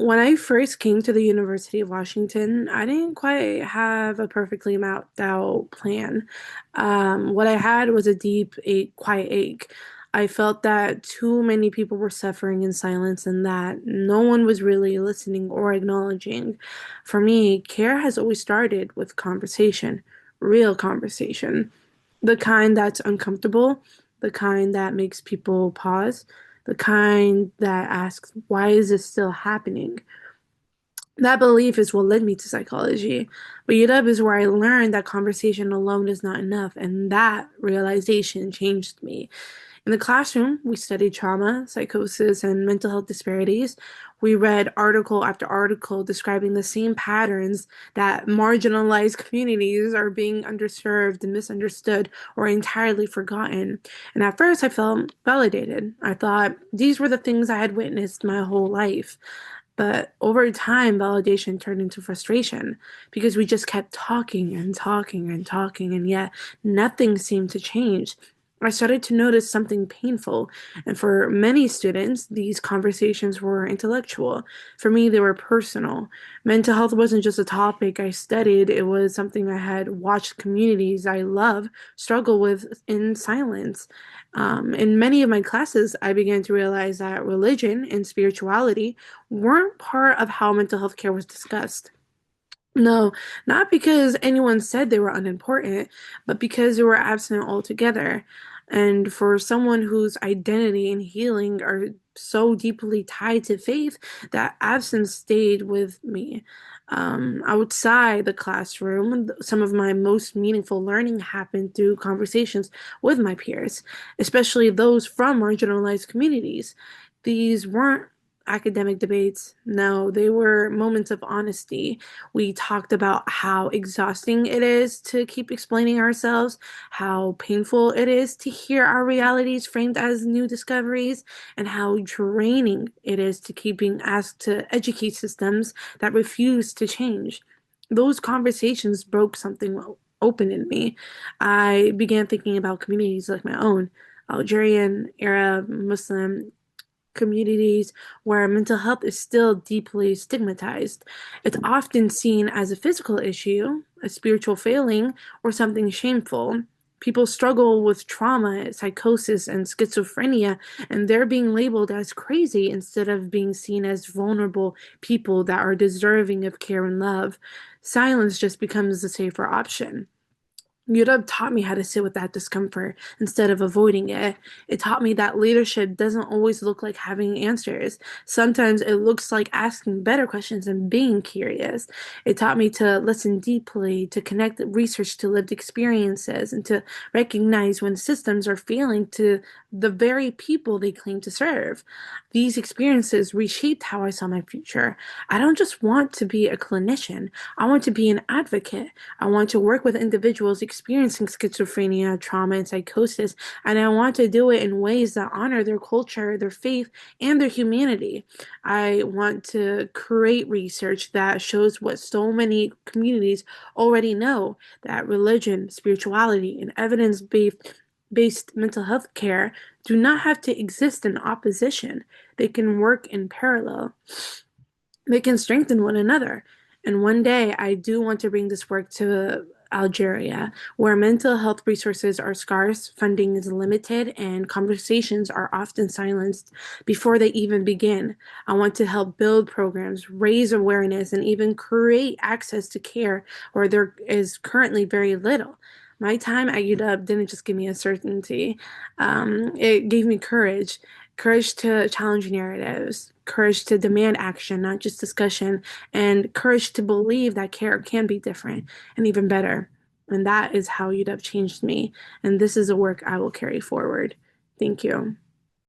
When I first came to the University of Washington, I didn't quite have a perfectly mapped out plan. What I had was a deep, quiet ache. I felt that too many people were suffering in silence and that no one was really listening or acknowledging. For me, care has always started with conversation, real conversation, the kind that's uncomfortable, the kind that makes people pause, the kind that asks, why is this still happening? That belief is what led me to psychology. But UW is where I learned that conversation alone is not enough, and that realization changed me. In the classroom, we studied trauma, psychosis, and mental health disparities. We read article after article describing the same patterns that marginalized communities are being underserved and misunderstood or entirely forgotten. And at first, I felt validated. I thought these were the things I had witnessed my whole life. But over time, validation turned into frustration because we just kept talking and talking and talking, and yet nothing seemed to change. I started to notice something painful, and for many students, these conversations were intellectual. For me, they were personal. Mental health wasn't just a topic I studied, it was something I had watched communities I love struggle with in silence. In many of my classes, I began to realize that religion and spirituality weren't part of how mental health care was discussed. No, not because anyone said they were unimportant, but because they were absent altogether. And for someone whose identity and healing are so deeply tied to faith, that absence stayed with me. Outside the classroom, some of my most meaningful learning happened through conversations with my peers, especially those from marginalized communities. These weren't academic debates. No, they were moments of honesty. We talked about how exhausting it is to keep explaining ourselves, how painful it is to hear our realities framed as new discoveries, and how draining it is to keep being asked to educate systems that refuse to change. Those conversations broke something open in me. I began thinking about communities like my own, Algerian, Arab, Muslim, communities where mental health is still deeply stigmatized. It's often seen as a physical issue, a spiritual failing, or something shameful. People struggle with trauma, psychosis, and schizophrenia, and they're being labeled as crazy instead of being seen as vulnerable people that are deserving of care and love. Silence just becomes the safer option. UW taught me how to sit with that discomfort instead of avoiding it. It taught me that leadership doesn't always look like having answers. Sometimes it looks like asking better questions and being curious. It taught me to listen deeply, to connect research to lived experiences, and to recognize when systems are failing to the very people they claim to serve. These experiences reshaped how I saw my future. I don't just want to be a clinician, I want to be an advocate. I want to work with individuals experiencing schizophrenia, trauma, and psychosis, and I want to do it in ways that honor their culture, their faith, and their humanity. I want to create research that shows what so many communities already know, that religion, spirituality, and evidence based mental health care do not have to exist in opposition. They can work in parallel. They can strengthen one another. And one day, I do want to bring this work to Algeria, where mental health resources are scarce, funding is limited, and conversations are often silenced before they even begin. I want to help build programs, raise awareness, and even create access to care where there is currently very little. My time at UW didn't just give me a certainty, it gave me courage. Courage to challenge narratives, courage to demand action, not just discussion, and courage to believe that care can be different and even better. And that is how UW changed me. And this is a work I will carry forward. Thank you.